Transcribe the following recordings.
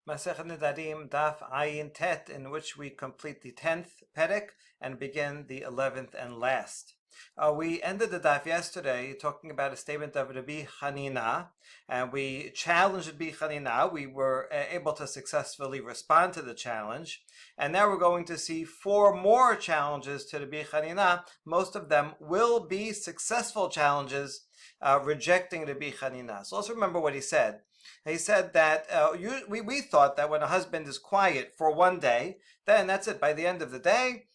Masechet Nedarim, Daf Ayin Tet, in which we complete the 10th Perek and begin the 11th and last. We ended the daf yesterday talking about a statement of Rabbi Hanina, and we challenged Rabbi Hanina. We were able to successfully respond to the challenge, and now we're going to see 4 more challenges to Rabbi Hanina. Most of them will be successful challenges rejecting Rabbi Hanina. So let's remember what he said. He said that we thought that when a husband is quiet for one day, then that's it. By the end of the day,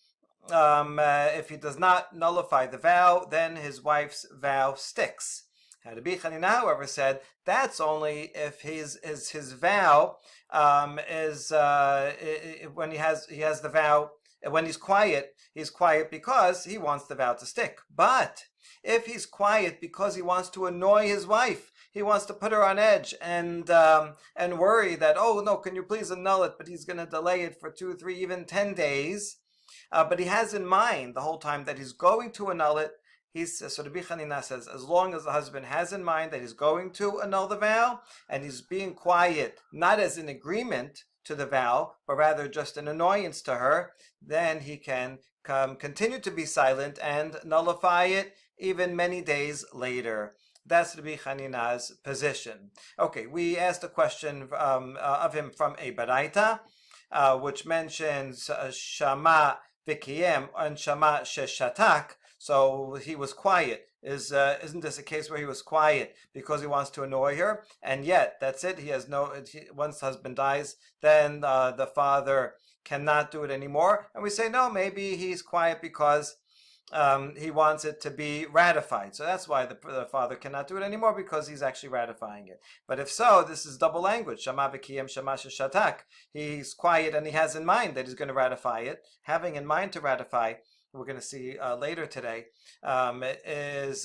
if he does not nullify the vow, then his wife's vow sticks. Rabbi Hanina, however, said that's only if his vow is when he has the vow. When he's quiet because he wants the vow to stick. But if he's quiet because he wants to annoy his wife, he wants to put her on edge and worry that, oh no, can you please annul it? But he's going to delay it for 2, 3, even 10 days. But he has in mind the whole time that he's going to annul it. So Rabbi Hanina says, as long as the husband has in mind that he's going to annul the vow and he's being quiet, not as an agreement to the vow, but rather just an annoyance to her, then he can continue to be silent and nullify it even many days later. That's Rabbi Hanina's position. Okay, we asked a question of him from a Baraita, which mentions Shama Vikiyem and Shama Sheshatak. So he was quiet. Isn't this a case where he was quiet because he wants to annoy her? And yet, that's it. Once the husband dies, then the father cannot do it anymore. And we say, no, maybe he's quiet because he wants it to be ratified. So that's why the father cannot do it anymore, because he's actually ratifying it. But if so, this is double language. Shama v'kiyem shama sheshatak. He's quiet and he has in mind that he's going to ratify it. Having in mind to ratify, we're going to see later today, is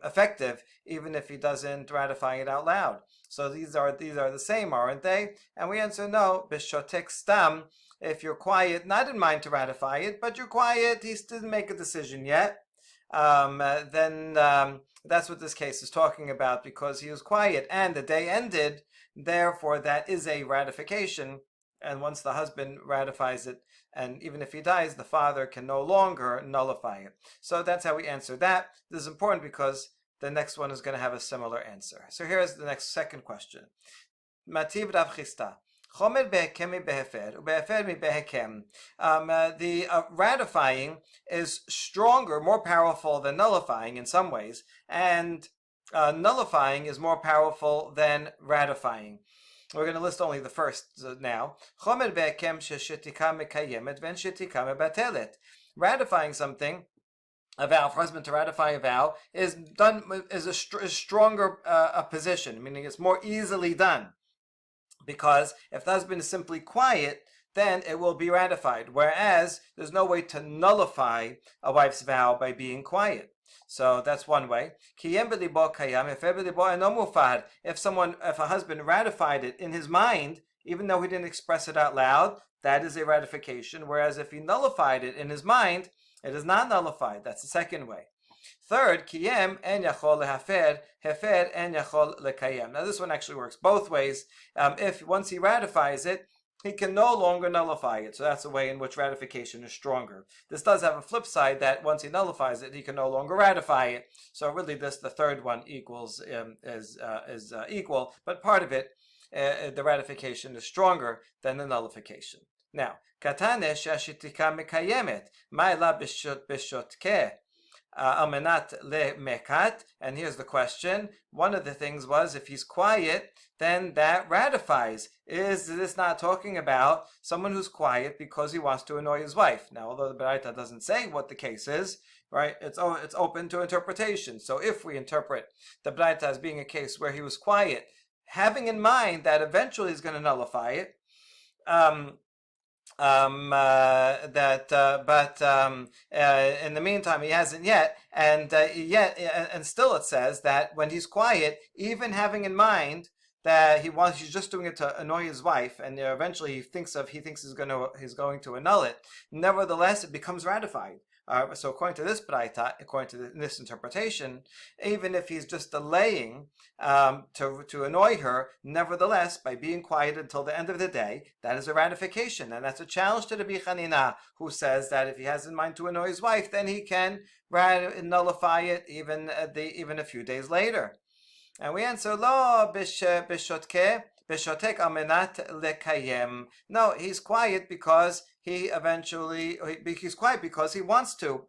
effective even if he doesn't ratify it out loud. So these are the same, aren't they? And we answer no. Bishotek stam. If you're quiet, not in mind to ratify it, but you're quiet, he didn't make a decision yet, then that's what this case is talking about, because he was quiet and the day ended. Therefore, that is a ratification. And once the husband ratifies it, and even if he dies, the father can no longer nullify it. So that's how we answer that. This is important because the next one is going to have a similar answer. So here's the second question. Mativ Rav Chisda. The ratifying is stronger, more powerful than nullifying in some ways, and nullifying is more powerful than ratifying. We're going to list only the first now. Ratifying something, a vow, for husband to ratify a vow, is a stronger position, meaning it's more easily done. Because if the husband is simply quiet, then it will be ratified. Whereas there's no way to nullify a wife's vow by being quiet. So that's one way. If a husband ratified it in his mind, even though he didn't express it out loud, that is a ratification. Whereas if he nullified it in his mind, it is not nullified. That's the second way. Third, kiyem en yachol lehafer, hefer en yachol lekayem. Now this one actually works both ways. If once he ratifies it, he can no longer nullify it. So that's the way in which ratification is stronger. This does have a flip side, that once he nullifies it, he can no longer ratify it. So really, the third one is equal, but part of it, the ratification is stronger than the nullification. Now, katane shashitika mekayemet, ma'ila bishotke. Almenat le mekat, and here's the question. One of the things was, if he's quiet, then that ratifies. Is this not talking about someone who's quiet because he wants to annoy his wife? Now, although the Baraita doesn't say what the case is, right? It's open to interpretation. So if we interpret the Baraita as being a case where he was quiet, having in mind that eventually he's going to nullify it, in the meantime he hasn't yet, and still it says that when he's quiet, even having in mind that he's just doing it to annoy his wife, and eventually he thinks he's going to annul it. Nevertheless, it becomes ratified. So according to this braita, according to this interpretation, even if he's just delaying to annoy her, nevertheless, by being quiet until the end of the day, that is a ratification, and that's a challenge to the Bichanina, who says that if he has in mind to annoy his wife, then he can nullify it even a few days later. And we answer, Lo bishotek amenat lekayem. No, he's quiet because he's quiet because he wants to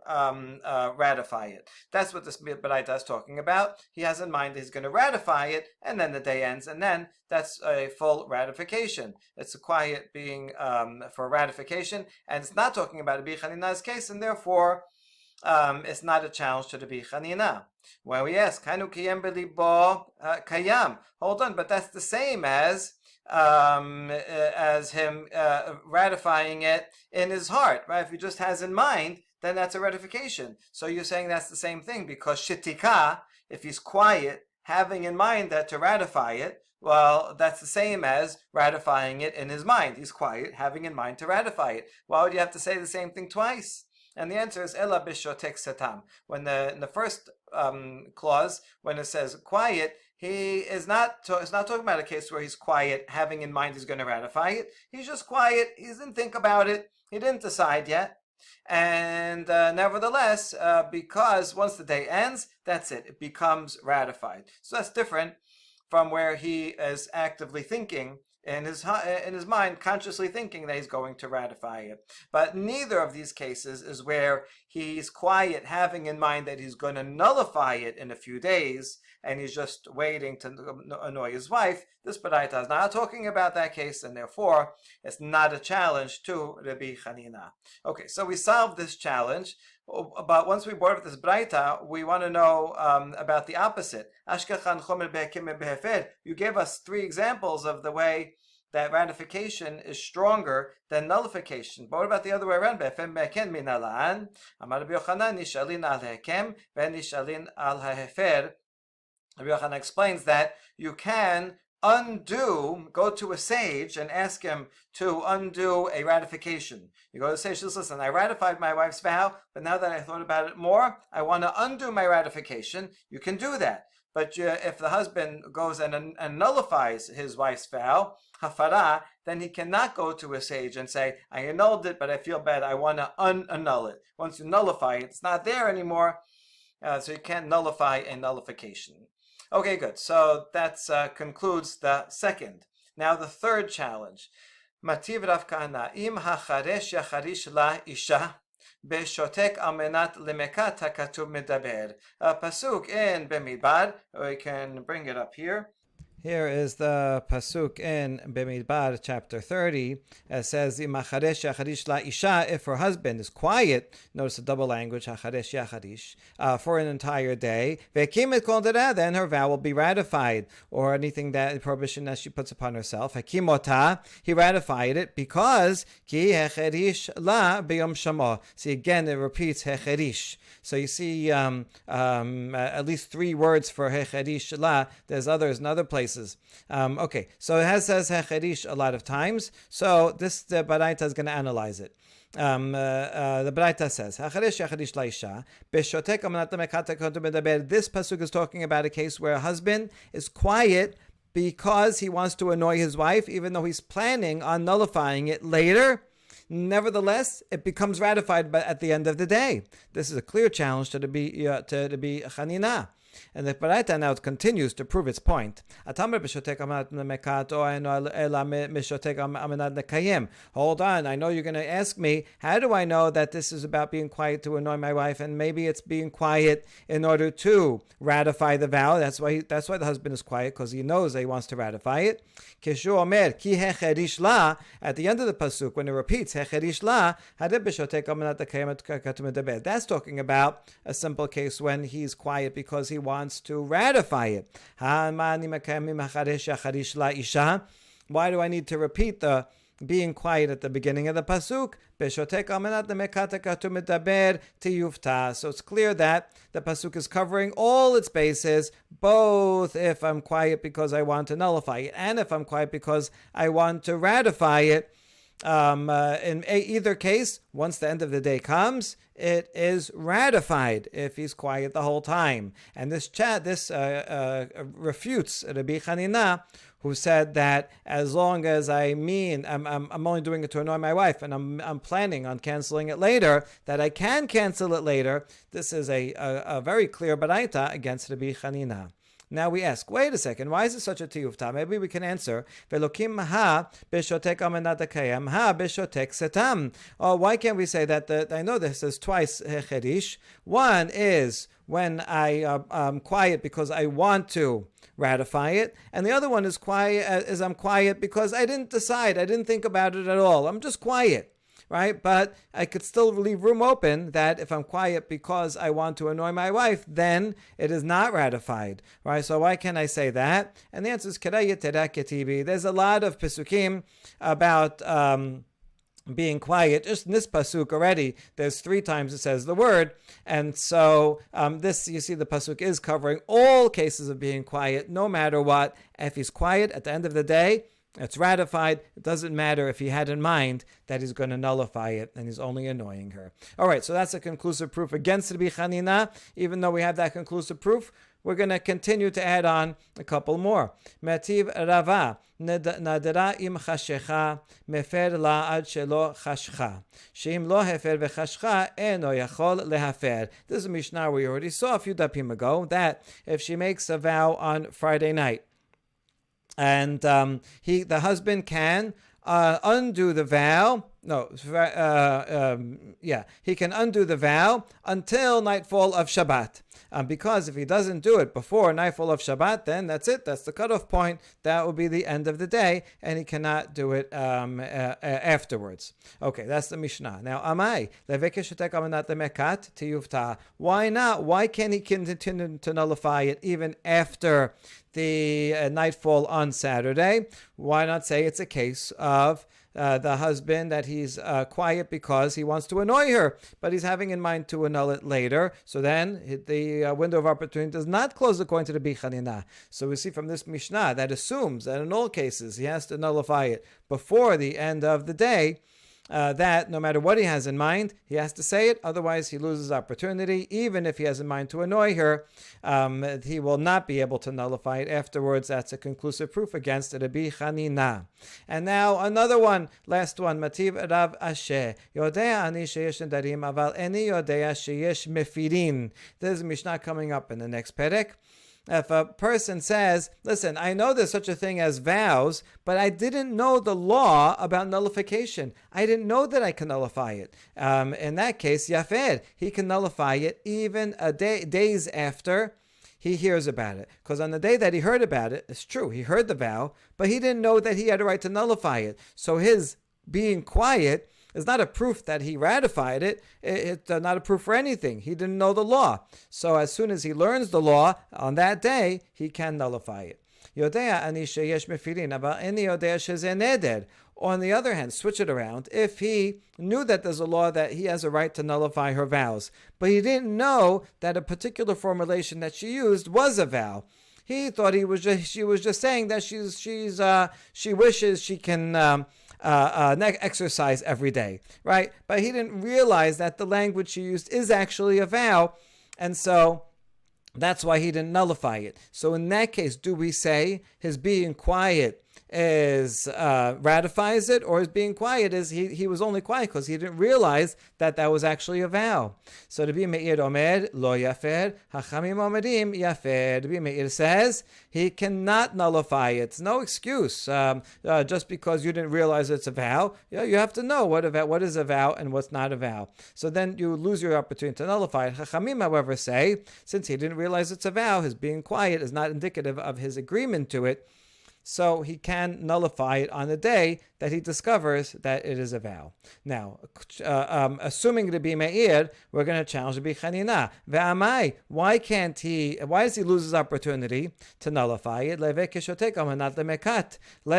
ratify it. That's what this Baraita is talking about. He has in mind that he's going to ratify it, and then the day ends, and then that's a full ratification. It's a quiet being for ratification, and it's not talking about a Bichanina's case, and therefore it's not a challenge to the Bichanina. When we ask, Kanu kiyem belibo kayam, hold on, but that's the same as him ratifying it in his heart, right? If he just has in mind, then that's a ratification. So you're saying that's the same thing, because shitika, if he's quiet, having in mind that to ratify it, well, that's the same as ratifying it in his mind. He's quiet, having in mind to ratify it. Why would you have to say the same thing twice? And the answer is Ela bishotek satam. When in the first clause, when it says quiet, he is not it's not talking about a case where he's quiet, having in mind he's going to ratify it. He's just quiet. He didn't think about it. He didn't decide yet. And nevertheless, because once the day ends, that's it. It becomes ratified. So that's different from where he is actively thinking in his mind, consciously thinking that he's going to ratify it. But neither of these cases is where he's quiet, having in mind that he's going to nullify it in a few days, and he's just waiting to annoy his wife. This Baraita is not talking about that case, and therefore it's not a challenge to Rabbi Chanina. Okay, so we solved this challenge. But once we brought up this Braita, we want to know about the opposite. You gave us 3 examples of the way that ratification is stronger than nullification. But what about the other way around? Rabbi Yochanan explains that you can go to a sage and ask him to undo a ratification. You go to the sage and says, listen, I ratified my wife's vow, but now that I thought about it more, I want to undo my ratification. You can do that. But if the husband goes and nullifies his wife's vow, hafara, then he cannot go to a sage and say, I annulled it, but I feel bad, I want to annul it. Once you nullify it, it's not there anymore, so you can't nullify a nullification. Okay, good. So that concludes the second. Now the third challenge. Mativ Rav Kahana, im hacharesh yacharish la isha beshotek almenat lemekat hakatuv medaber. A pasuk in Bemidbar. We can bring it up here. Here is the pasuk in Bemidbar, chapter 30. It says, "Imacharesh yacharish la isha." If her husband is quiet, notice the double language, hacharesh yacharish, for an entire day, ve'kim et kol dereh, then her vow will be ratified, or anything that prohibition that she puts upon herself. Hakimota, he ratified it because ki hecherish la b'yom shamo. See again, it repeats hecherish. So you see at least 3 words for hecherish la. There's others in other places. Okay, so it says hecherish a lot of times. So this Baraita is going to analyze it. The Baraita says, this pasuk is talking about a case where a husband is quiet because he wants to annoy his wife, even though he's planning on nullifying it later. Nevertheless, it becomes ratified at the end of the day. This is a clear challenge to the Chanina. And the Baraita now continues to prove its point. Hold on, I know you're going to ask me, how do I know that this is about being quiet to annoy my wife, and maybe it's being quiet in order to ratify the vow? That's why the husband is quiet, because he knows that he wants to ratify it. At the end of the pasuk, when it repeats hecherish la, that's talking about a simple case when he's quiet because he wants to ratify it. Why do I need to repeat the being quiet at the beginning of the pasuk? So it's clear that the pasuk is covering all its bases, both if I'm quiet because I want to nullify it, and if I'm quiet because I want to ratify it. In either case, once the end of the day comes, it is ratified if he's quiet the whole time. And this refutes Rabbi Chanina, who said that as long as I'm only doing it to annoy my wife, and I'm planning on canceling it later, that I can cancel it later. This is a very clear baraita against Rabbi Chanina. Now we ask, wait a second, why is it such a tiyufta? Maybe we can answer, Velokim ha beshotek amenadakayam ha beshotek setam. Oh, why can't we say that? I know this is twice cherish. One is when I'm quiet because I want to ratify it, and the other one is I'm quiet because I didn't decide, I didn't think about it at all. I'm just quiet. Right? But I could still leave room open that if I'm quiet because I want to annoy my wife, then it is not ratified. Right? So why can I say that? And the answer is Chaya Ketibi. There's a lot of Pesukim about being quiet. Just in this pasuk already, there's 3 times it says the word, and so this, you see, the pasuk is covering all cases of being quiet, no matter what. If he's quiet at the end of the day, it's ratified. It doesn't matter if he had in mind that he's going to nullify it and he's only annoying her. All right, so that's a conclusive proof against Rabbi Chanina. Even though we have that conclusive proof, we're going to continue to add on a couple more. Metiv Rava nadera im chashecha mefer la ad shelo chashcha sheim lo hefer vechashcha eno yachol lehafer. This is a Mishnah we already saw a few dapim ago, that if she makes a vow on Friday night, and the husband can undo the vow. He can undo the vow until nightfall of Shabbat. Because if he doesn't do it before nightfall of Shabbat, then that's it. That's the cutoff point. That will be the end of the day, and he cannot do it afterwards. Okay, that's the Mishnah. Now, Amai tiyufta. Why not? Why can't he continue to nullify it even after the nightfall on Saturday? Why not say it's a case of the husband that he's quiet because he wants to annoy her, but he's having in mind to annul it later. So then the window of opportunity does not close according to the Rabbi Chanina. So we see from this Mishnah that assumes that in all cases he has to nullify it before the end of the day. That no matter what he has in mind, he has to say it, otherwise he loses opportunity. Even if he has in mind to annoy her, he will not be able to nullify it afterwards. That's a conclusive proof against Rabbi Chanina. And now another one, last one, Mativ Rav Asher. Yodea ani sheyesh nedarim, aval eni yodea sheyesh mefirin. There's a Mishnah coming up in the next perek. If a person says, listen, I know there's such a thing as vows, but I didn't know the law about nullification. I didn't know that I can nullify it. In that case, Yafed, he can nullify it even days after he hears about it. Because on the day that he heard about it, it's true, he heard the vow, but he didn't know that he had a right to nullify it. So his being quiet is not a proof that he ratified it. It's not a proof for anything. He didn't know the law. So as soon as he learns the law on that day, he can nullify it. On the other hand, switch it around. If he knew that there's a law that he has a right to nullify her vows, but he didn't know that a particular formulation that she used was a vow, he thought she was just saying that she wishes she can exercise every day, right? But he didn't realize that the language she used is actually a vow, and so that's why he didn't nullify it. So in that case, do we say his being quiet is ratifies it, or his being quiet is he was only quiet because he didn't realize that that was actually a vow? So Rabbi Meir omer lo yafer, hachamim omerim yafer. Rabbi Meir says he cannot nullify it. It's no excuse just because you didn't realize it's a vow. You have to know what is a vow and what's not a vow. So then you lose your opportunity to nullify it. Chachamim, however, say since he didn't realize it's a vow, his being quiet is not indicative of his agreement to it. So he can nullify it on the day that he discovers that it is a vow. Now, assuming Rabbi Meir, we're going to challenge Rabbi Chanina. Ve'amai, why does he lose his opportunity to nullify it? Let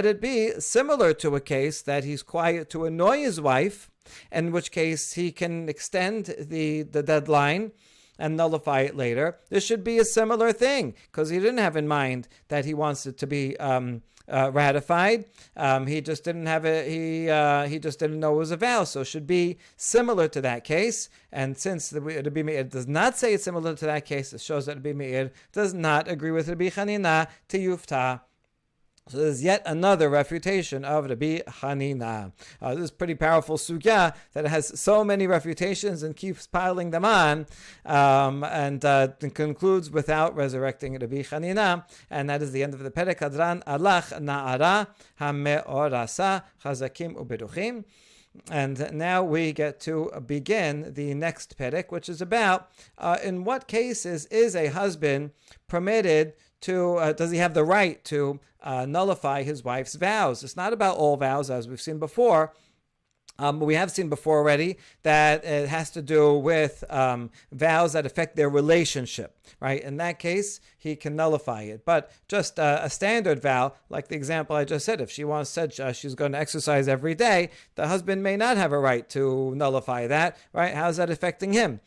it be similar to a case that he's quiet to annoy his wife, in which case he can extend the deadline and nullify it later. This should be a similar thing, because he didn't have in mind that he wants it to be ratified. He just didn't have it. He just didn't know it was a vow, so it should be similar to that case. And since the Rabbi Meir does not say it's similar to that case, it shows that Rabbi Meir does not agree with Rabbi Hanina to Yufta. So there's yet another refutation of Rabbi Hanina. This is pretty powerful sugya that has so many refutations and keeps piling them on, and concludes without resurrecting Rabbi Hanina. And that is the end of the Perek Hadran Alach Na'ara Hameorasa Chazakim Uberuchim. And now we get to begin the next Perek, which is about in what cases is a husband permitted to, does he have the right to nullify his wife's vows? It's not about all vows, as we've seen before. We have seen before already that it has to do with vows that affect their relationship, right? In that case, he can nullify it. But just a standard vow, like the example I just said, if she once said she's going to exercise every day, the husband may not have a right to nullify that, right? How's that affecting him?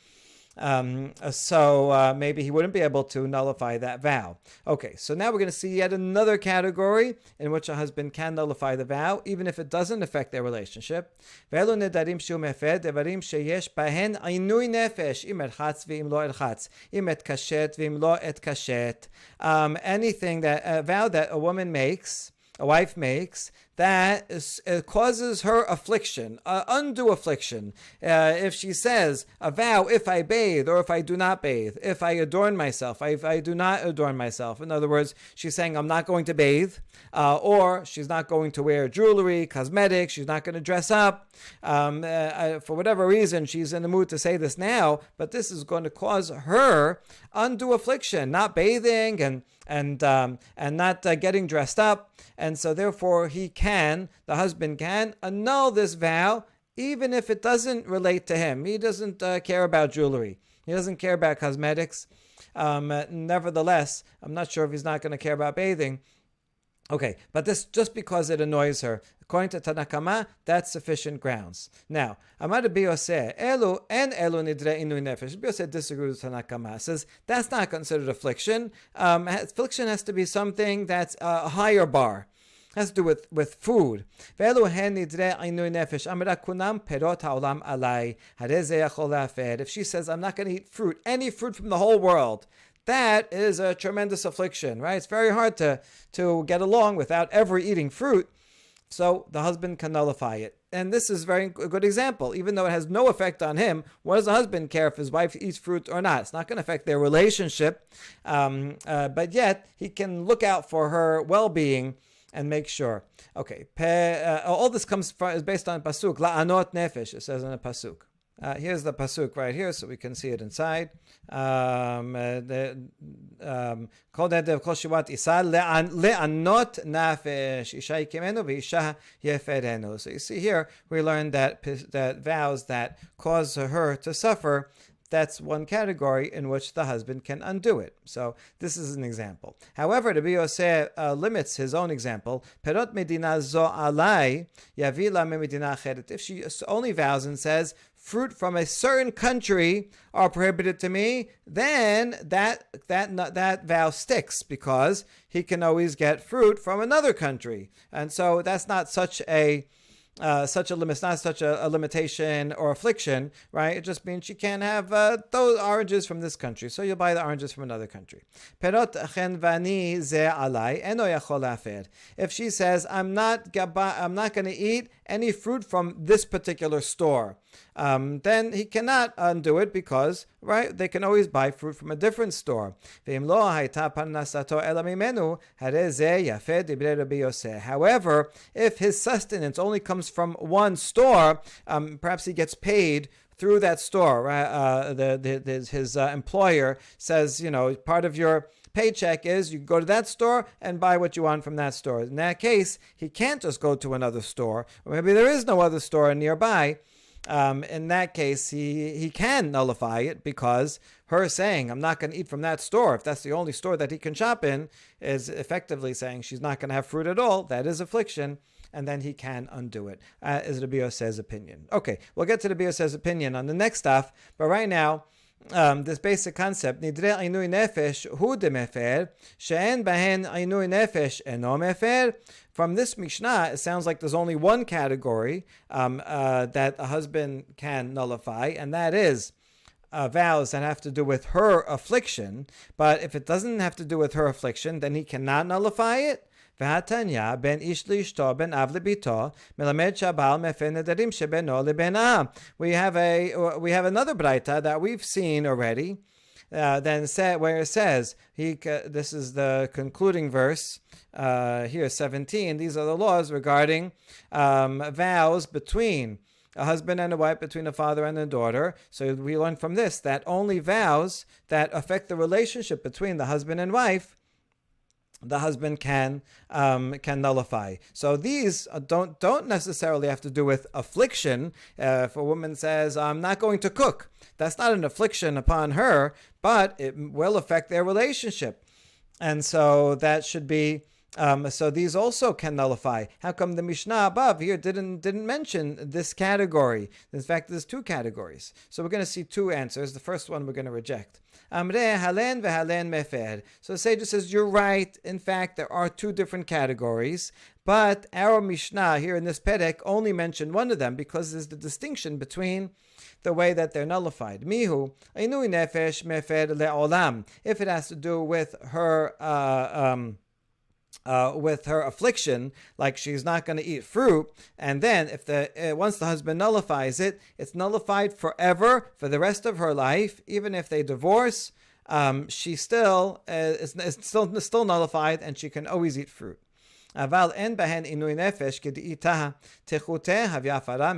So maybe he wouldn't be able to nullify that vow. Okay, so now we're going to see yet another category in which a husband can nullify the vow, even if it doesn't affect their relationship. Nedarim devarim sheyesh bahen Annoy nefesh im erchatz v'im lo erchatz im et kashet v'im lo et kashet. Anything that a vow that a woman makes, a wife makes, that causes her affliction, undue affliction. If she says a vow, if I bathe or if I do not bathe, if I adorn myself, if I do not adorn myself. In other words, she's saying I'm not going to bathe, or she's not going to wear jewelry, cosmetics, she's not going to dress up. For whatever reason, she's in the mood to say this now, but this is going to cause her undue affliction, not bathing and not getting dressed up. And so therefore the husband can annul this vow, even if it doesn't relate to him. He doesn't care about jewelry. He doesn't care about cosmetics. Nevertheless, I'm not sure if he's not going to care about bathing. Okay, but this just because it annoys her. According to Tanakama, that's sufficient grounds. Now, Amar Rabbi Yosef, Elu en elu nidre inui nefesh. Rabbi Yosef disagrees with Tanakama. Says that's not considered affliction. Affliction has to be something that's a higher bar. Has to do with food. If she says, I'm not going to eat fruit, any fruit from the whole world, that is a tremendous affliction, right? It's very hard to get along without ever eating fruit. So the husband can nullify it. And this is a very good example. Even though it has no effect on him, what does the husband care if his wife eats fruit or not? It's not going to affect their relationship. But yet, he can look out for her well-being and make sure. Okay, all this is based on pasuk. La'anot nefesh, it says in a pasuk. Here's the pasuk right here, so we can see it inside. Kol nedav kol shivat isa le'anot nefesh isha yikimenu v'isha yeferenu. So you see here, we learned that vows that cause her to suffer, that's one category in which the husband can undo it. So this is an example. However, Rabbi Yosef limits his own example. Perot medina zo alai yavi la medina acheret. If she only vows and says fruit from a certain country are prohibited to me, then that vow sticks because he can always get fruit from another country, and so that's not such a limit, not such a limitation or affliction, right? It just means she can't have those oranges from this country, so you'll buy the oranges from another country. Perot chenvani ze alai eno yachol lafer. If she says, I'm not going to eat any fruit from this particular store, then he cannot undo it because, right, they can always buy fruit from a different store. However, if his sustenance only comes from one store, perhaps he gets paid through that store. His employer says, part of your paycheck is you go to that store and buy what you want from that store. In that case, he can't just go to another store, or maybe there is no other store nearby. In that case, he can nullify it because her saying, I'm not going to eat from that store, if that's the only store that he can shop in, is effectively saying she's not going to have fruit at all. That is affliction. And then he can undo it, is Rabbi Yosef's opinion. Okay, we'll get to Rabbi Yosef's opinion on the next stuff, but right now, this basic concept, nidre ainui nefesh hu de mefer, she'en bahen ainui nefesh eno mefer. From this Mishnah, it sounds like there's only one category that a husband can nullify, and that is vows that have to do with her affliction. But if it doesn't have to do with her affliction, then he cannot nullify it. והתניא בין איש לאשתו בין אב לביתו מלמד שהבעל מפר נדרים שבינו לבינה. We have another braita that we've seen already. Where it says, this is the concluding verse here, 17. These are the laws regarding vows between a husband and a wife, between a father and a daughter. So we learn from this that only vows that affect the relationship between the husband and wife, the husband can nullify. So these don't necessarily have to do with affliction. If a woman says, "I'm not going to cook," that's not an affliction upon her, but it will affect their relationship, and so that should be. So these also can nullify. How come the Mishnah above here didn't mention this category? In fact, there's two categories. So we're going to see two answers. The first one we're going to reject. Amre halen v'halen mefer. So the sage says, you're right. In fact, there are two different categories. But our Mishnah here in this Perek only mentioned one of them because there's the distinction between the way that they're nullified. Mihu, ainui nefesh mefer le'olam. If it has to do with her affliction, like she's not going to eat fruit, and then if once the husband nullifies it, it's nullified forever for the rest of her life. Even if they divorce, she still is still nullified, and she can always eat fruit. אבל אין בהן עינוי נפש כדאיתה תחותה הוויפרה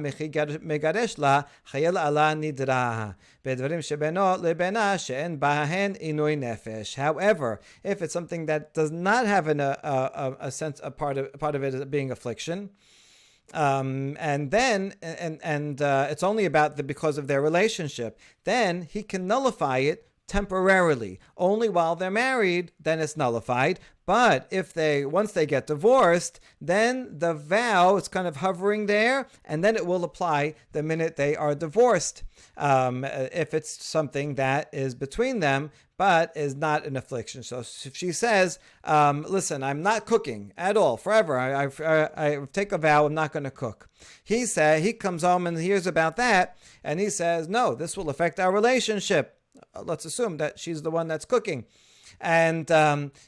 מגרש לה חייל עלה נדרה בדברים שבינו לבינה שאין בהן עינוי נפש. However, if it's something that does not have a sense, a part of it as being affliction, and it's only about because of their relationship, then he can nullify it temporarily. Only while they're married, then it's nullified. But if once they get divorced, then the vow is kind of hovering there, and then it will apply the minute they are divorced. If it's something that is between them, but is not an affliction. So if she says, listen, I'm not cooking at all, forever, I take a vow, I'm not going to cook. He comes home and hears about that, and he says, no, this will affect our relationship. Let's assume that she's the one that's cooking. And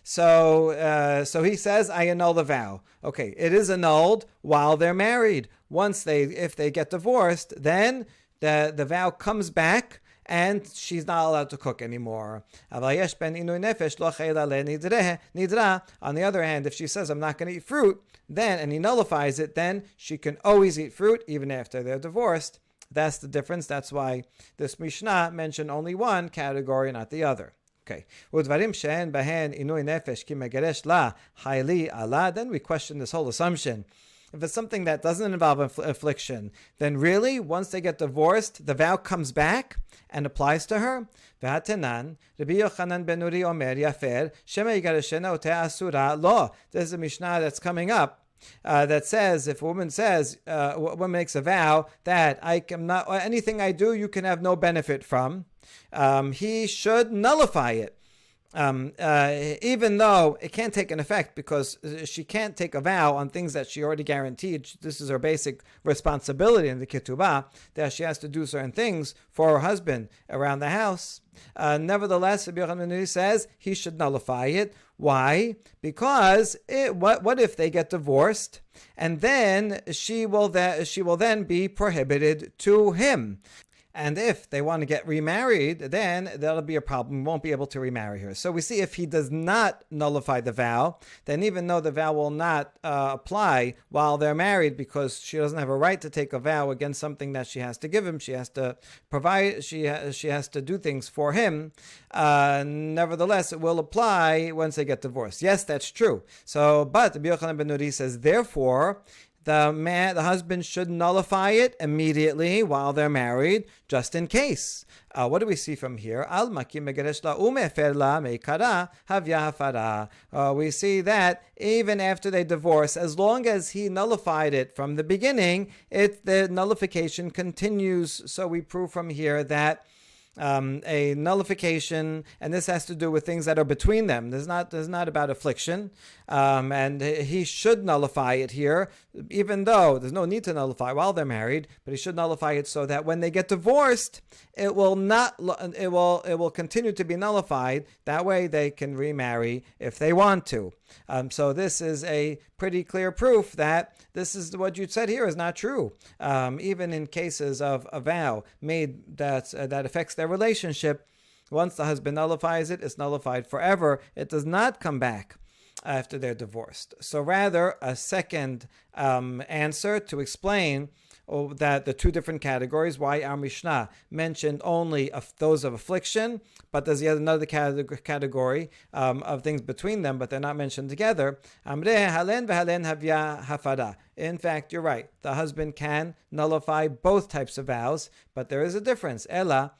so he says, I annul the vow. Okay, it is annulled while they're married. If they get divorced, then the vow comes back, and she's not allowed to cook anymore. On the other hand, if she says, I'm not going to eat fruit, and he nullifies it, then she can always eat fruit, even after they're divorced. That's the difference. That's why this Mishnah mentioned only one category, not the other. Okay. Then we question this whole assumption. If it's something that doesn't involve affliction, then really, once they get divorced, the vow comes back and applies to her. There's a Mishnah that's coming up that says, if a woman makes a vow that I cannot, anything I do, you can have no benefit from, he should nullify it. Even though it can't take an effect because she can't take a vow on things that she already guaranteed. This is her basic responsibility in the ketubah, that she has to do certain things for her husband around the house. Nevertheless, Rabbi Yochanan says he should nullify it. Why? Because what if they get divorced, and then she will then be prohibited to him? And if they want to get remarried, then that'll be a problem. We won't be able to remarry her. So we see if he does not nullify the vow, then even though the vow will not apply while they're married, because she doesn't have a right to take a vow against something that she has to give him, she has to provide, she has to do things for him. Nevertheless, it will apply once they get divorced. Yes, that's true. So, but Rabbi Yochanan ben Nuri says, therefore, the husband should nullify it immediately while they're married, just in case. What do we see from here? We see that even after they divorce, as long as he nullified it from the beginning, the nullification continues. So we prove from here that a nullification, and this has to do with things that are between them. This is not about affliction, and he should nullify it here, even though there's no need to nullify while they're married. But he should nullify it so that when they get divorced, it will continue to be nullified. That way, they can remarry if they want to. So this is a pretty clear proof that this is what you said here is not true. Even in cases of a vow made that affects their relationship, once the husband nullifies it, it's nullified forever. It does not come back after they're divorced. So rather, a second answer to explain that the two different categories, why our Mishnah mentioned only those of affliction, but there's yet another category of things between them, but they're not mentioned together. In fact, you're right. The husband can nullify both types of vows, but there is a difference. Ela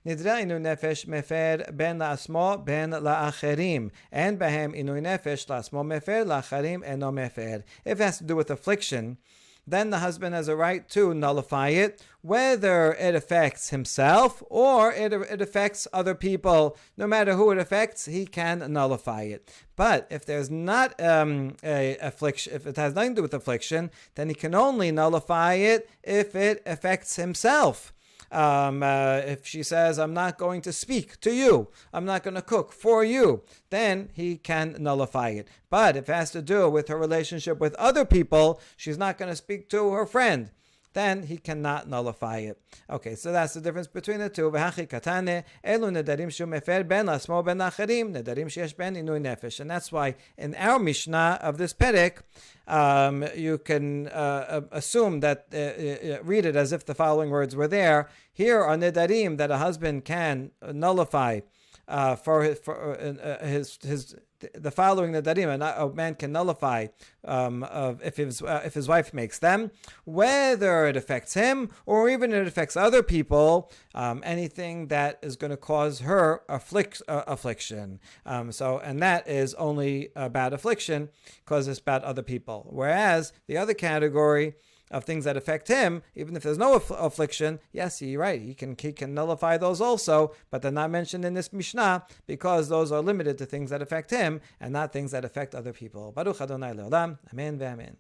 נדרה עינוי נפש מפר בין לעצמו בין לאחרים. אין בהם עינוי נפש לעצמו מפר, לאחרים אינו מפר. If it has to do with affliction, then the husband has a right to nullify it, whether it affects himself or it affects other people. No matter who it affects, he can nullify it. But if there's not a affliction, if it has nothing to do with affliction, then he can only nullify it if it affects himself. If she says, I'm not going to speak to you, I'm not going to cook for you, then he can nullify it. But if it has to do with her relationship with other people, she's not going to speak to her friend, then he cannot nullify it. Okay, so that's the difference between the two. And that's why in our Mishnah of this Perek, you can assume that, read it as if the following words were there. Here are Nedarim that a husband can nullify for the following Nedarim, a man can nullify if his wife makes them, whether it affects him or even it affects other people, anything that is going to cause her affliction. And that is only about affliction because it's about other people. Whereas the other category of things that affect him, even if there's no affliction, yes, you're right, he can nullify those also, but they're not mentioned in this Mishnah because those are limited to things that affect him and not things that affect other people. Baruch Adonai Le'olam. Amen ve'amen.